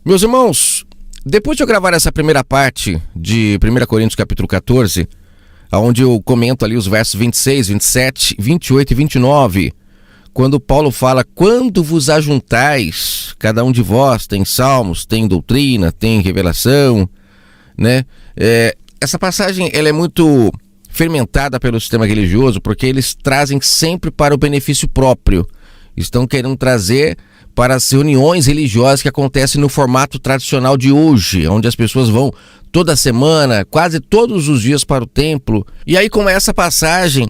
Meus irmãos, depois de eu gravar essa primeira parte de 1 Coríntios capítulo 14, onde eu comento ali os versos 26, 27, 28 e 29, quando Paulo fala: quando vos ajuntais, cada um de vós tem salmos, tem doutrina, tem revelação, né? Essa passagem ela é muito fermentada pelo sistema religioso, porque eles trazem sempre para o benefício próprio. Estão querendo trazer para as reuniões religiosas que acontecem no formato tradicional de hoje, onde as pessoas vão toda semana, quase todos os dias para o templo. E aí, com essa passagem,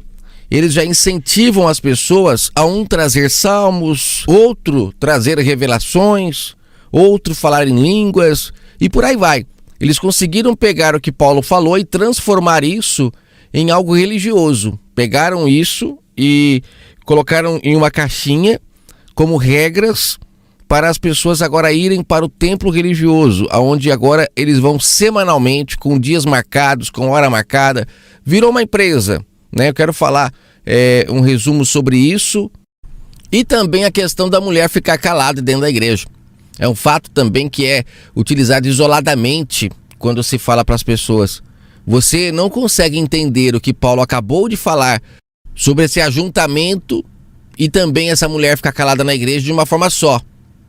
eles já incentivam as pessoas a um trazer salmos, outro trazer revelações, outro falar em línguas, e por aí vai. Eles conseguiram pegar o que Paulo falou e transformar isso em algo religioso. Pegaram isso e colocaram em uma caixinha como regras para as pessoas agora irem para o templo religioso, onde agora eles vão semanalmente, com dias marcados, com hora marcada. Virou uma empresa, né? Eu quero falar um resumo sobre isso e também a questão da mulher ficar calada dentro da igreja. É um fato também que é utilizado isoladamente quando se fala para as pessoas. Você não consegue entender o que Paulo acabou de falar sobre esse ajuntamento e também essa mulher ficar calada na igreja de uma forma só.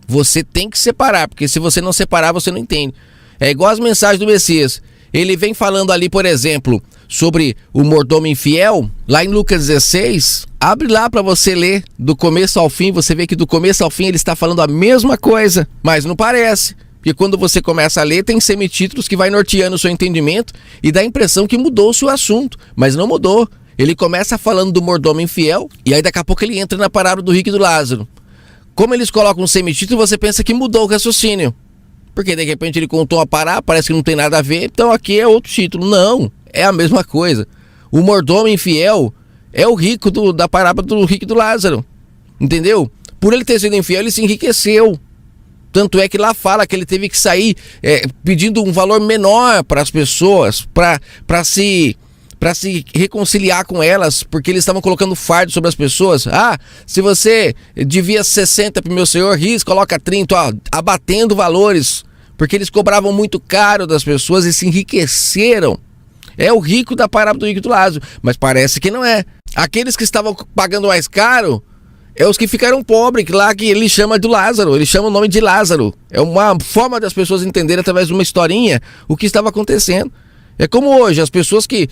Você tem que separar, porque se você não separar, você não entende. É igual as mensagens do Messias. Ele vem falando ali, por exemplo, sobre o mordomo infiel, lá em Lucas 16, abre lá para você ler do começo ao fim, você vê que do começo ao fim ele está falando a mesma coisa, mas não parece. Porque quando você começa a ler, tem semitítulos que vai norteando o seu entendimento e dá a impressão que mudou-se o assunto, mas não mudou. Ele começa falando do mordomo infiel e aí daqui a pouco ele entra na parábola do rico e do Lázaro. Como eles colocam um semitítulo, você pensa que mudou o raciocínio. Porque de repente ele contou uma parábola, parece que não tem nada a ver, então aqui é outro título. Não, é a mesma coisa. O mordomo infiel é o rico da parábola do rico e do Lázaro. Entendeu? Por ele ter sido infiel, ele se enriqueceu. Tanto é que lá fala que ele teve que sair pedindo um valor menor para as pessoas, para se reconciliar com elas, porque eles estavam colocando fardo sobre as pessoas. Ah, se você devia 60 para o meu senhor, coloca 30, ó, abatendo valores, porque eles cobravam muito caro das pessoas e se enriqueceram. É o rico da parábola do rico e do Lázaro, mas parece que não é. Aqueles que estavam pagando mais caro é os que ficaram pobres, lá que ele chama de Lázaro, ele chama o nome de Lázaro. É uma forma das pessoas entenderem através de uma historinha o que estava acontecendo. É como hoje, as pessoas que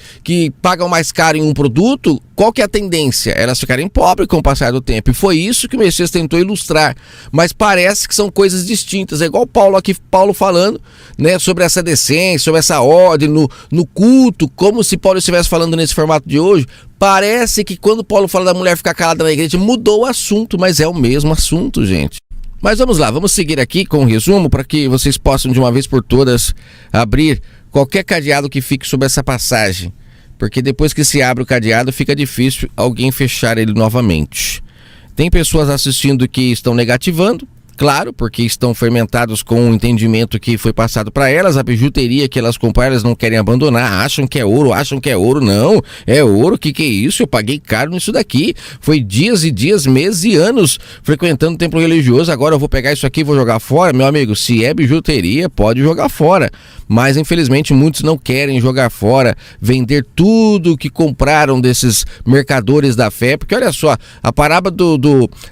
pagam mais caro em um produto, qual que é a tendência? Elas ficarem pobres com o passar do tempo. E foi isso que o Messias tentou ilustrar. Mas parece que são coisas distintas. É igual Paulo falando, né, sobre essa decência, sobre essa ordem no culto, como se Paulo estivesse falando nesse formato de hoje. Parece que quando Paulo fala da mulher ficar calada na igreja, mudou o assunto, mas é o mesmo assunto, gente. Mas vamos lá, vamos seguir aqui com o resumo para que vocês possam de uma vez por todas abrir qualquer cadeado que fique sobre essa passagem, porque depois que se abre o cadeado fica difícil alguém fechar ele novamente. Tem pessoas assistindo que estão negativando, claro, porque estão fermentados com o entendimento que foi passado para elas, a bijuteria que elas compraram, elas não querem abandonar, acham que é ouro, não, é ouro, que é isso? Eu paguei caro nisso daqui, foi dias e dias, meses e anos frequentando o templo religioso, agora eu vou pegar isso aqui e vou jogar fora? Meu amigo, se é bijuteria, pode jogar fora, mas infelizmente muitos não querem jogar fora, vender tudo que compraram desses mercadores da fé, porque olha só, a parábola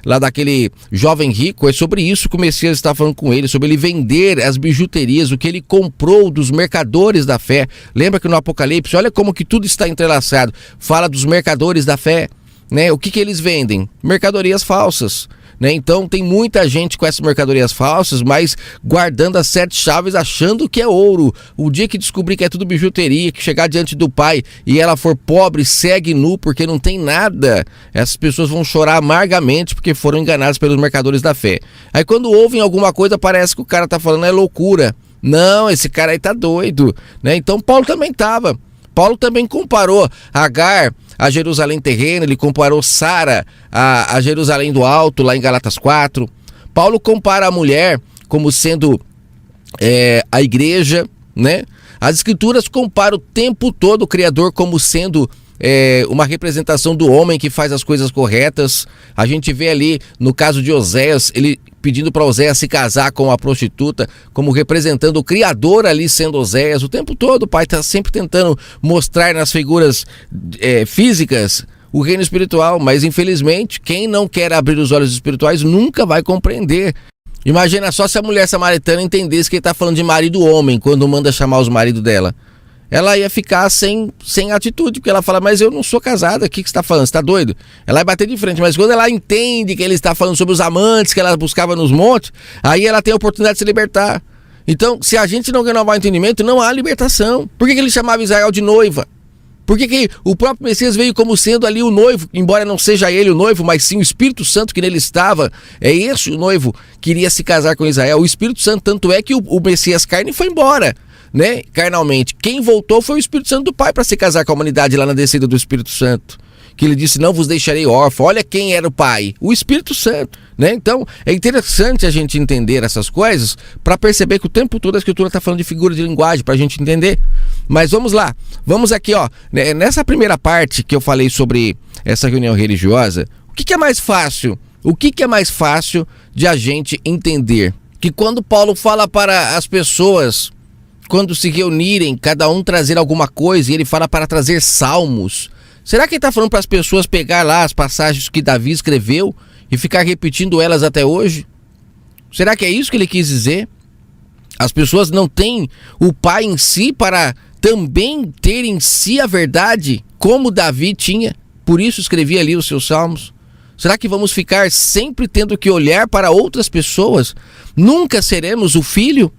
lá daquele jovem rico é sobre isso que o Messias está falando com ele, sobre ele vender as bijuterias, o que ele comprou dos mercadores da fé. Lembra que no Apocalipse, olha como que tudo está entrelaçado, fala dos mercadores da fé, né? O que eles vendem? Mercadorias falsas, né? Então tem muita gente com essas mercadorias falsas, mas guardando as 7 chaves, achando que é ouro. O dia que descobrir que é tudo bijuteria, que chegar diante do Pai e ela for pobre, segue nu, porque não tem nada, essas pessoas vão chorar amargamente porque foram enganadas pelos mercadores da fé. Aí quando ouvem alguma coisa, parece que o cara tá falando é loucura. Não, esse cara aí tá doido, né? Então Paulo também tava. Paulo também comparou Agar a Jerusalém terrena, ele comparou Sara a Jerusalém do alto, lá em Gálatas 4. Paulo compara a mulher como sendo a igreja, né? As escrituras comparam o tempo todo o Criador como sendo uma representação do homem que faz as coisas corretas. A gente vê ali, no caso de Oséias, ele pedindo para Oséias se casar com a prostituta, como representando o Criador ali sendo Oséias. O tempo todo o pai está sempre tentando mostrar nas figuras físicas o reino espiritual, mas infelizmente quem não quer abrir os olhos espirituais nunca vai compreender. Imagina só se a mulher samaritana entendesse que ele está falando de marido homem quando manda chamar os maridos dela. Ela ia ficar sem atitude, porque ela fala, mas eu não sou casada, o que você está falando? Você está doido? Ela vai bater de frente, mas quando ela entende que ele está falando sobre os amantes que ela buscava nos montes, aí ela tem a oportunidade de se libertar. Então, se a gente não renovar o entendimento, não há libertação. Por que ele chamava Israel de noiva? Por que o próprio Messias veio como sendo ali o noivo, embora não seja ele o noivo, mas sim o Espírito Santo que nele estava? É esse o noivo que iria se casar com Israel. O Espírito Santo, tanto é que o Messias carne foi embora, né, carnalmente. Quem voltou foi o Espírito Santo do Pai para se casar com a humanidade lá na descida do Espírito Santo, que ele disse, não vos deixarei órfão. Olha quem era o Pai, o Espírito Santo, né? Então é interessante a gente entender essas coisas para perceber que o tempo todo a Escritura está falando de figura de linguagem para a gente entender. Mas vamos lá, vamos aqui, ó, nessa primeira parte que eu falei sobre essa reunião religiosa, o que é mais fácil? O que é mais fácil de a gente entender? Que quando Paulo fala para as pessoas, quando se reunirem, cada um trazer alguma coisa, e ele fala para trazer salmos. Será que ele está falando para as pessoas pegar lá as passagens que Davi escreveu e ficar repetindo elas até hoje? Será que é isso que ele quis dizer? As pessoas não têm o Pai em si para também ter em si a verdade, como Davi tinha, por isso escrevia ali os seus salmos? Será que vamos ficar sempre tendo que olhar para outras pessoas? Nunca seremos o filho?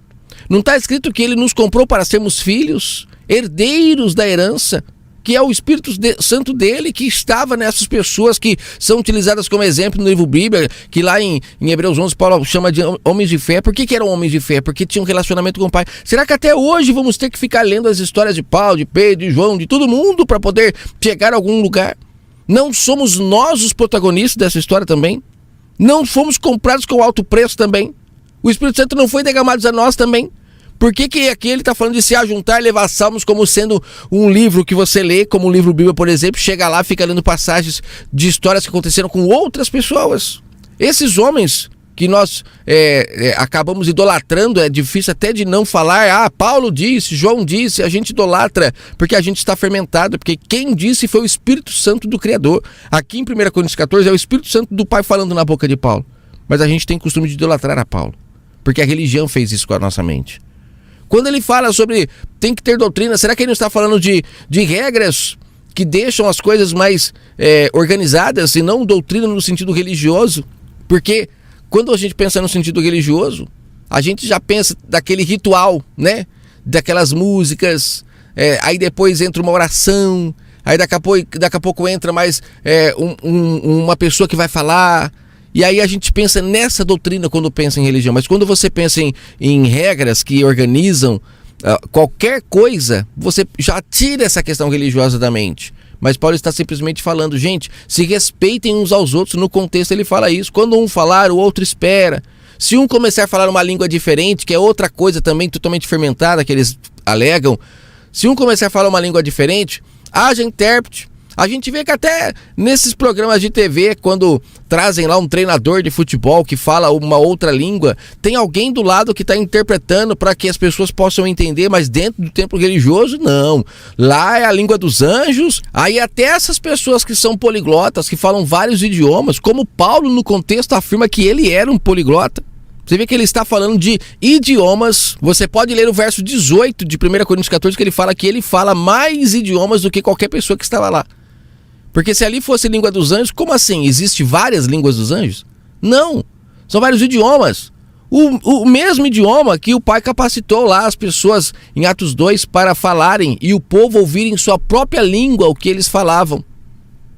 Não está escrito que ele nos comprou para sermos filhos, herdeiros da herança, que é o Espírito Santo dele que estava nessas pessoas que são utilizadas como exemplo no livro Bíblia, que lá em Hebreus 11 Paulo chama de homens de fé. Por que eram homens de fé? Porque tinham um relacionamento com o Pai. Será que até hoje vamos ter que ficar lendo as histórias de Paulo, de Pedro, de João, de todo mundo para poder chegar a algum lugar? Não somos nós os protagonistas dessa história também? Não fomos comprados com alto preço também? O Espírito Santo não foi derramado a nós também? Por que aqui ele está falando de se ajuntar e levar salmos como sendo um livro que você lê, como o livro Bíblia, por exemplo, chega lá, fica lendo passagens de histórias que aconteceram com outras pessoas? Esses homens que nós acabamos idolatrando, é difícil até de não falar, Paulo disse, João disse, a gente idolatra porque a gente está fermentado, porque quem disse foi o Espírito Santo do Criador. Aqui em 1 Coríntios 14 é o Espírito Santo do Pai falando na boca de Paulo, mas a gente tem costume de idolatrar a Paulo, porque a religião fez isso com a nossa mente. Quando ele fala sobre tem que ter doutrina, será que ele não está falando de regras que deixam as coisas mais organizadas e não doutrina no sentido religioso? Porque quando a gente pensa no sentido religioso, a gente já pensa daquele ritual, né? Daquelas músicas, aí depois entra uma oração, aí daqui a pouco entra mais uma pessoa que vai falar. E aí a gente pensa nessa doutrina quando pensa em religião. Mas quando você pensa em regras que organizam qualquer coisa, você já tira essa questão religiosa da mente. Mas Paulo está simplesmente falando, gente, se respeitem uns aos outros. No contexto ele fala isso. Quando um falar, o outro espera. Se um começar a falar uma língua diferente, que é outra coisa também totalmente fermentada que eles alegam, se um começar a falar uma língua diferente, haja intérprete. A gente vê que até nesses programas de TV, quando trazem lá um treinador de futebol que fala uma outra língua, tem alguém do lado que está interpretando para que as pessoas possam entender, mas dentro do templo religioso, não. Lá é a língua dos anjos, aí até essas pessoas que são poliglotas, que falam vários idiomas, como Paulo no contexto afirma que ele era um poliglota. Você vê que ele está falando de idiomas. Você pode ler o verso 18 de 1 Coríntios 14, que ele fala que ele fala mais idiomas do que qualquer pessoa que estava lá. Porque se ali fosse língua dos anjos, como assim? Existe várias línguas dos anjos? Não, são vários idiomas. O mesmo idioma que o Pai capacitou lá as pessoas em Atos 2 para falarem e o povo ouvir em sua própria língua o que eles falavam.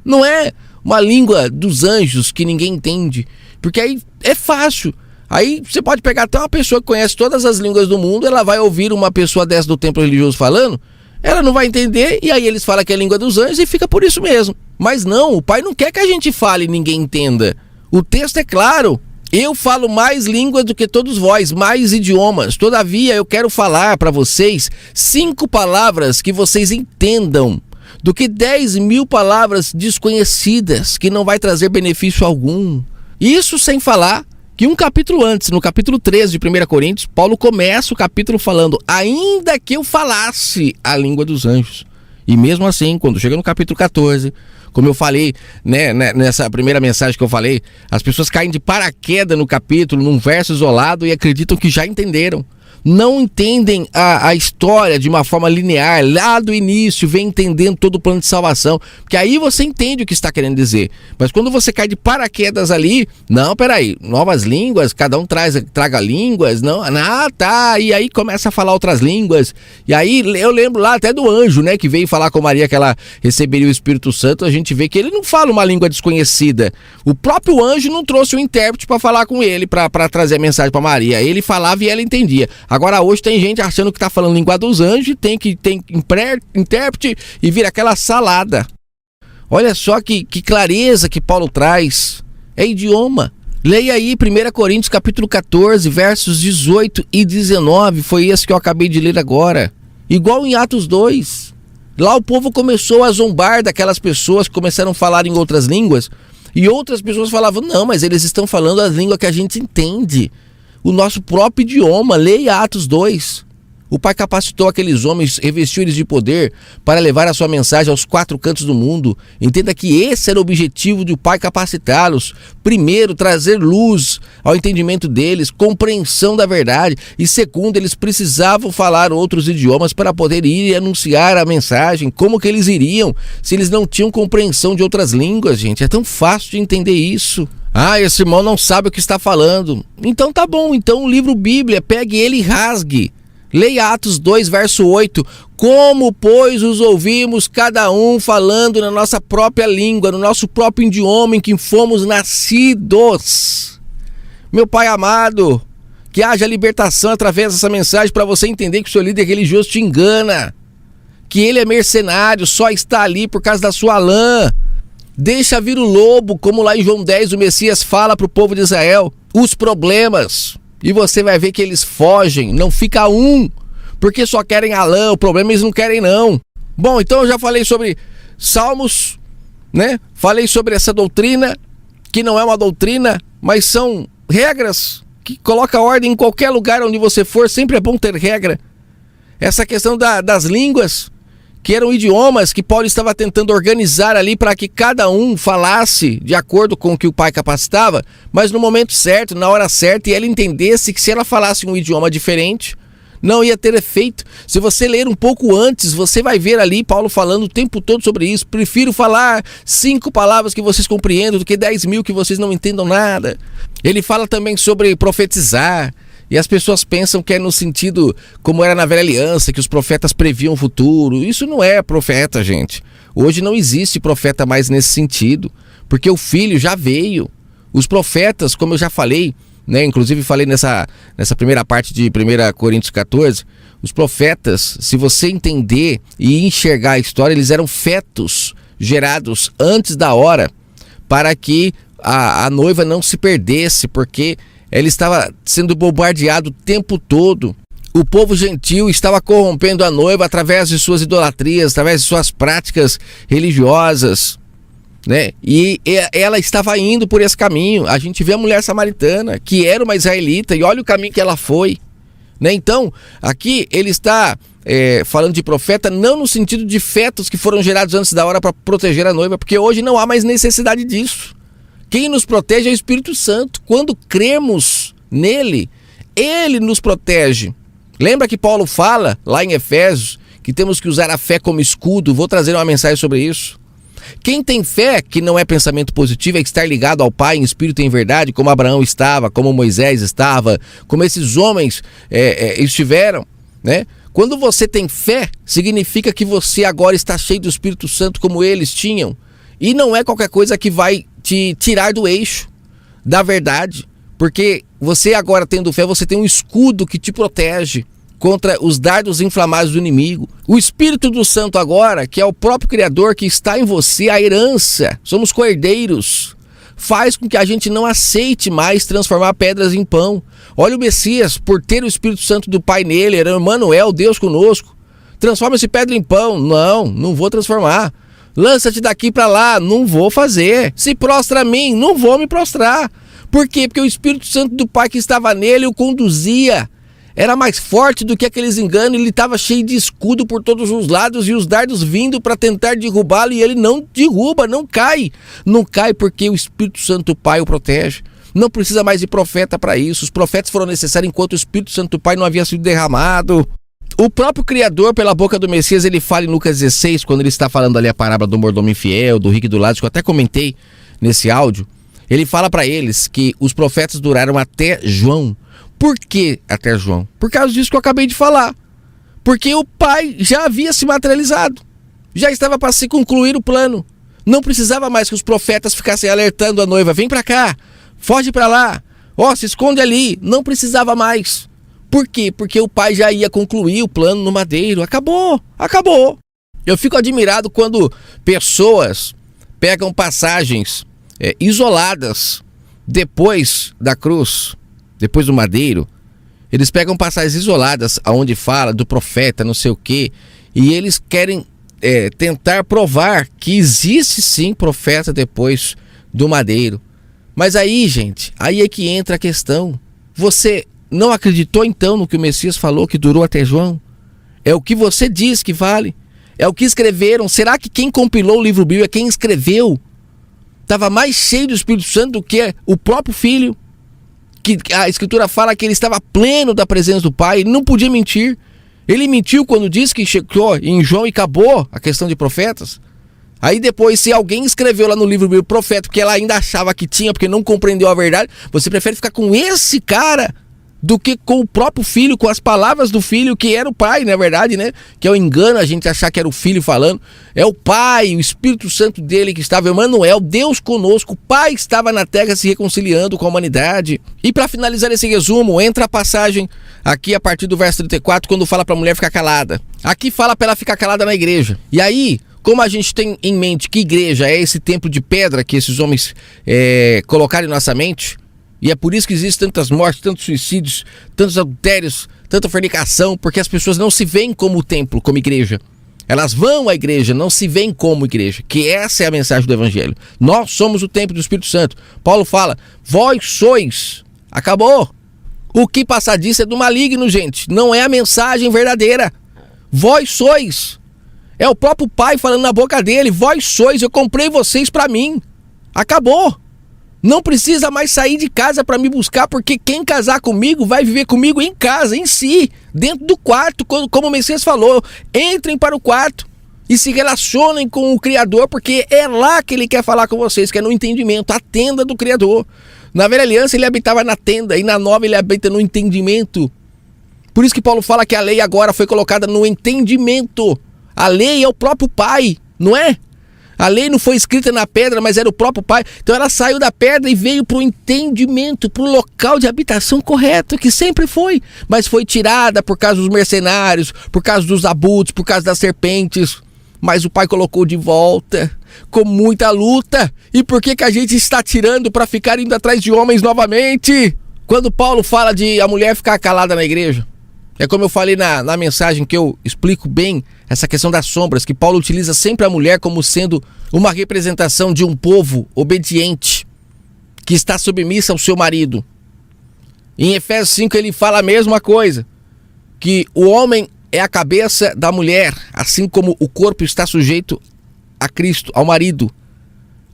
Não é uma língua dos anjos que ninguém entende, porque aí é fácil. Aí você pode pegar até uma pessoa que conhece todas as línguas do mundo, ela vai ouvir uma pessoa dessa do templo religioso falando, ela não vai entender, e aí eles falam que é a língua dos anjos e fica por isso mesmo. Mas não, o Pai não quer que a gente fale e ninguém entenda. O texto é claro. Eu falo mais línguas do que todos vós, mais idiomas. Todavia, eu quero falar para vocês 5 palavras que vocês entendam, do que 10.000 palavras desconhecidas, que não vai trazer benefício algum. Isso sem falar que um capítulo antes, no capítulo 13 de 1 Coríntios, Paulo começa o capítulo falando: ainda que eu falasse a língua dos anjos. E mesmo assim, quando chega no capítulo 14, como eu falei, né, nessa primeira mensagem que eu falei, as pessoas caem de paraquedas no capítulo, num verso isolado, e acreditam que já entenderam. Não entendem a história de uma forma linear, lá do início, vem entendendo todo o plano de salvação, porque aí você entende o que está querendo dizer. Mas quando você cai de paraquedas ali, não, peraí, novas línguas, cada um traga línguas, não, tá, e aí começa a falar outras línguas, e aí eu lembro lá até do anjo, né, que veio falar com Maria que ela receberia o Espírito Santo. A gente vê que ele não fala uma língua desconhecida, o próprio anjo não trouxe um intérprete para falar com ele, para trazer a mensagem para Maria, ele falava e ela entendia. Agora hoje tem gente achando que tá falando língua dos anjos e tem intérprete e vira aquela salada. Olha só que clareza que Paulo traz. É idioma. Leia aí 1 Coríntios capítulo 14, versos 18 e 19. Foi esse que eu acabei de ler agora. Igual em Atos 2. Lá o povo começou a zombar daquelas pessoas que começaram a falar em outras línguas. E outras pessoas falavam: não, mas eles estão falando a língua que a gente entende. O nosso próprio idioma. Leia Atos 2. O Pai capacitou aqueles homens, revestiu eles de poder para levar a sua mensagem aos 4 cantos do mundo. Entenda que esse era o objetivo do Pai capacitá-los. Primeiro, trazer luz ao entendimento deles, compreensão da verdade. E segundo, eles precisavam falar outros idiomas para poder ir e anunciar a mensagem. Como que eles iriam se eles não tinham compreensão de outras línguas, gente? É tão fácil de entender isso. Ah, esse irmão não sabe o que está falando. Então tá bom, então o livro Bíblia, pegue ele e rasgue. Leia Atos 2, verso 8. Como, pois, os ouvimos cada um falando na nossa própria língua, no nosso próprio idioma em que fomos nascidos. Meu Pai amado, que haja libertação através dessa mensagem para você entender que o seu líder religioso te engana. Que ele é mercenário, só está ali por causa da sua lã. Deixa vir o lobo, como lá em João 10 o Messias fala para o povo de Israel, os problemas, e você vai ver que eles fogem, não fica um, porque só querem a lã, o problema eles não querem não. Bom, então eu já falei sobre Salmos, né? Falei sobre essa doutrina, que não é uma doutrina, mas são regras que colocam ordem em qualquer lugar onde você for, sempre é bom ter regra. Essa questão das línguas, que eram idiomas que Paulo estava tentando organizar ali para que cada um falasse de acordo com o que o Pai capacitava, mas no momento certo, na hora certa, e ela entendesse que se ela falasse um idioma diferente, não ia ter efeito. Se você ler um pouco antes, você vai ver ali Paulo falando o tempo todo sobre isso. Prefiro falar 5 palavras que vocês compreendam do que 10.000 que vocês não entendam nada. Ele fala também sobre profetizar. E as pessoas pensam que é no sentido como era na velha aliança, que os profetas previam o futuro. Isso não é profeta, gente. Hoje não existe profeta mais nesse sentido, porque o Filho já veio. Os profetas, como eu já falei, né, inclusive falei nessa primeira parte de 1 Coríntios 14, os profetas, se você entender e enxergar a história, eles eram fetos gerados antes da hora para que a noiva não se perdesse, porque ela estava sendo bombardeada o tempo todo. O povo gentil estava corrompendo a noiva através de suas idolatrias, através de suas práticas religiosas, né? E ela estava indo por esse caminho. A gente vê a mulher samaritana, que era uma israelita, e olha o caminho que ela foi, né? Então, aqui ele está falando de profeta, não no sentido de fetos que foram gerados antes da hora para proteger a noiva, porque hoje não há mais necessidade disso. Quem nos protege é o Espírito Santo. Quando cremos nele, ele nos protege. Lembra que Paulo fala lá em Efésios que temos que usar a fé como escudo? Vou trazer uma mensagem sobre isso. Quem tem fé, que não é pensamento positivo, é estar ligado ao Pai em espírito e em verdade, como Abraão estava, como Moisés estava, como esses homens estiveram, né? Quando você tem fé, significa que você agora está cheio do Espírito Santo como eles tinham. E não é qualquer coisa que vai te tirar do eixo da verdade, porque você agora tendo fé, você tem um escudo que te protege contra os dardos inflamados do inimigo. O Espírito do Santo agora, que é o próprio Criador que está em você, a herança, somos cordeiros, faz com que a gente não aceite mais transformar pedras em pão. Olha o Messias, por ter o Espírito Santo do Pai nele, era Emmanuel, Deus conosco. Transforma esse pedra em pão. Não vou transformar. Lança-te daqui para lá, não vou fazer. Se prostra a mim, não vou me prostrar. Por quê? Porque o Espírito Santo do Pai que estava nele o conduzia. Era mais forte do que aqueles enganos, ele estava cheio de escudo por todos os lados e os dardos vindo para tentar derrubá-lo e ele não derruba, não cai. Não cai porque o Espírito Santo do Pai o protege. Não precisa mais de profeta para isso. Os profetas foram necessários enquanto o Espírito Santo do Pai não havia sido derramado. O próprio Criador, pela boca do Messias, ele fala em Lucas 16, quando ele está falando ali a parábola do mordomo infiel, do rico e do Lázaro, que eu até comentei nesse áudio. Ele fala para eles que os profetas duraram até João. Por que até João? Por causa disso que eu acabei de falar. Porque o Pai já havia se materializado. Já estava para se concluir o plano. Não precisava mais que os profetas ficassem alertando a noiva. Vem para cá, foge para lá, se esconde ali. Não precisava mais. Por quê? Porque o Pai já ia concluir o plano no madeiro. Acabou. Eu fico admirado quando pessoas pegam passagens isoladas depois da cruz, depois do madeiro. Eles pegam passagens isoladas onde fala do profeta, não sei o quê, e eles querem tentar provar que existe sim profeta depois do madeiro. Mas aí, gente, aí é que entra a questão. Você não acreditou então no que o Messias falou que durou até João? É o que você diz que vale? É o que escreveram? Será que quem compilou o livro bíblico, quem escreveu, estava mais cheio do Espírito Santo do que o próprio Filho? Que a Escritura fala que ele estava pleno da presença do Pai, ele não podia mentir. Ele mentiu quando disse que chegou em João e acabou a questão de profetas. Aí depois, se alguém escreveu lá no livro bíblico profeta, porque ela ainda achava que tinha, porque não compreendeu a verdade, você prefere ficar com esse cara do que com o próprio Filho, com as palavras do Filho, que era o Pai, na verdade, né? Que é o engano a gente achar que era o Filho falando. É o Pai, o Espírito Santo dele que estava, Emmanuel, Deus conosco, o Pai estava na terra se reconciliando com a humanidade. E para finalizar esse resumo, entra a passagem aqui a partir do verso 34, quando fala para a mulher ficar calada. Aqui fala para ela ficar calada na igreja. E aí, como a gente tem em mente que igreja é esse templo de pedra que esses homens colocaram em nossa mente, e é por isso que existem tantas mortes, tantos suicídios, tantos adultérios, tanta fornicação, porque as pessoas não se veem como templo, como igreja. Elas vão à igreja, não se veem como igreja, que essa é a mensagem do Evangelho. Nós somos o templo do Espírito Santo. Paulo fala, vós sois. Acabou. O que passar disso é do maligno, gente. Não é a mensagem verdadeira. Vós sois. É o próprio Pai falando na boca dele, vós sois, eu comprei vocês para mim. Acabou. Não precisa mais sair de casa para me buscar, porque quem casar comigo vai viver comigo em casa, em si, dentro do quarto, como o Messias falou. Entrem para o quarto e se relacionem com o Criador, porque é lá que ele quer falar com vocês, que é no entendimento, a tenda do Criador. Na velha aliança ele habitava na tenda e na nova ele habita no entendimento. Por isso que Paulo fala que a lei agora foi colocada no entendimento. A lei é o próprio Pai, não é? A lei não foi escrita na pedra, mas era o próprio Pai. Então ela saiu da pedra e veio para o entendimento, para o local de habitação correto, que sempre foi. Mas foi tirada por causa dos mercenários, por causa dos abutres, por causa das serpentes. Mas o Pai colocou de volta, com muita luta. E por que a gente está tirando para ficar indo atrás de homens novamente? Quando Paulo fala de a mulher ficar calada na igreja, é como eu falei na mensagem que eu explico bem essa questão das sombras, que Paulo utiliza sempre a mulher como sendo uma representação de um povo obediente, que está submissa ao seu marido. Em Efésios 5 ele fala a mesma coisa, que o homem é a cabeça da mulher, assim como o corpo está sujeito a Cristo, ao marido,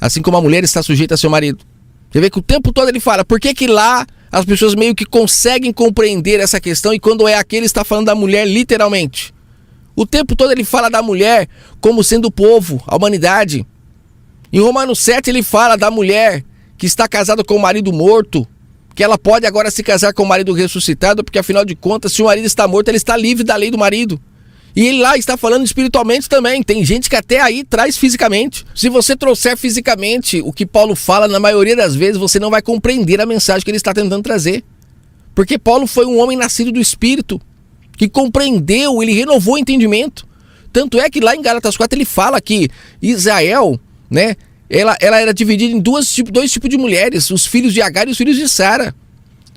assim como a mulher está sujeita a seu marido. Você vê que o tempo todo ele fala, por que lá as pessoas meio que conseguem compreender essa questão e quando é aqui ele está falando da mulher literalmente. O tempo todo ele fala da mulher como sendo o povo, a humanidade. Em Romanos 7 ele fala da mulher que está casada com o marido morto, que ela pode agora se casar com o marido ressuscitado, porque afinal de contas, se o marido está morto, ele está livre da lei do marido. E ele lá está falando espiritualmente também. Tem gente que até aí traz fisicamente. Se você trouxer fisicamente o que Paulo fala, na maioria das vezes você não vai compreender a mensagem que ele está tentando trazer. Porque Paulo foi um homem nascido do Espírito, que compreendeu, ele renovou o entendimento. Tanto é que lá em Gálatas 4 ele fala que Israel, né, ela era dividida em dois tipos de mulheres, os filhos de Agar e os filhos de Sara.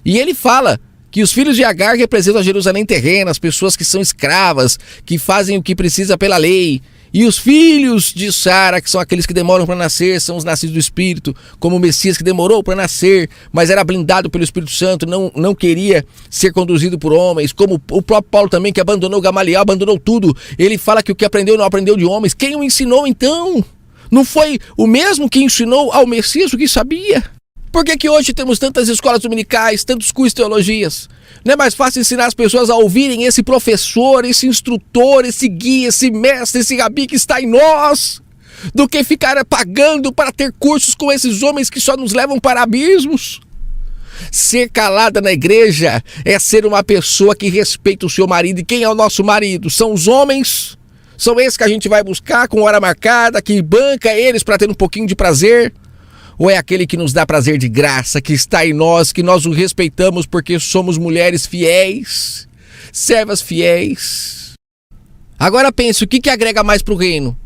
E ele fala que os filhos de Agar representam a Jerusalém terrena, as pessoas que são escravas, que fazem o que precisa pela lei. E os filhos de Sara, que são aqueles que demoram para nascer, são os nascidos do Espírito, como o Messias que demorou para nascer, mas era blindado pelo Espírito Santo, não queria ser conduzido por homens, como o próprio Paulo também, que abandonou Gamaliel, abandonou tudo. Ele fala que o que aprendeu não aprendeu de homens. Quem o ensinou então? Não foi o mesmo que ensinou ao Messias o que sabia? Por que hoje temos tantas escolas dominicais, tantos cursos de teologias? Não é mais fácil ensinar as pessoas a ouvirem esse professor, esse instrutor, esse guia, esse mestre, esse rabi que está em nós, do que ficar pagando para ter cursos com esses homens que só nos levam para abismos? Ser calada na igreja é ser uma pessoa que respeita o seu marido. E quem é o nosso marido? São os homens? São esses que a gente vai buscar com hora marcada, que banca eles para ter um pouquinho de prazer? Ou é aquele que nos dá prazer de graça, que está em nós, que nós o respeitamos porque somos mulheres fiéis, servas fiéis? Agora pense, o que agrega mais para o reino?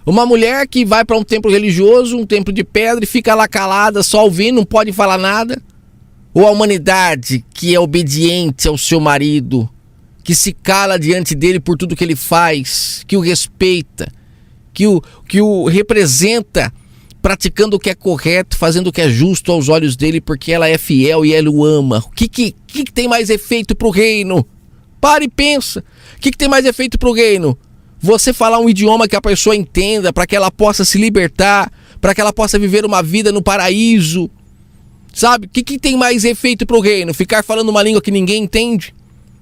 Uma mulher que vai para um templo religioso, um templo de pedra, e fica lá calada, só ouvindo, não pode falar nada? Ou a humanidade que é obediente ao seu marido, que se cala diante dele por tudo que ele faz, que o respeita, que o representa, praticando o que é correto, fazendo o que é justo aos olhos dele, porque ela é fiel e ele o ama? O que tem mais efeito para o reino? Para e pensa. O que tem mais efeito para o reino? Você falar um idioma que a pessoa entenda, para que ela possa se libertar, para que ela possa viver uma vida no paraíso. Sabe? O que tem mais efeito para o reino? Ficar falando uma língua que ninguém entende?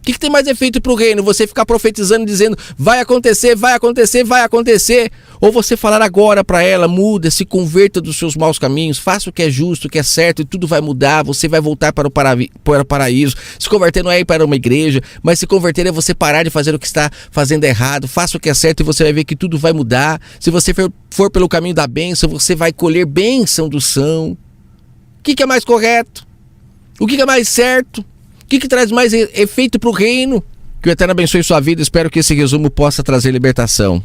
O que tem mais efeito para o reino? Você ficar profetizando, dizendo, vai acontecer, vai acontecer, vai acontecer. Ou você falar agora para ela, muda, se converta dos seus maus caminhos, faça o que é justo, o que é certo, e tudo vai mudar, você vai voltar para o paraíso. Se converter não é ir para uma igreja, mas se converter é você parar de fazer o que está fazendo errado. Faça o que é certo e você vai ver que tudo vai mudar. Se você for pelo caminho da bênção, você vai colher bênção do céu. O que é mais correto? O que é mais certo? O que traz mais efeito para o reino? Que o Eterno abençoe sua vida. Espero que esse resumo possa trazer libertação.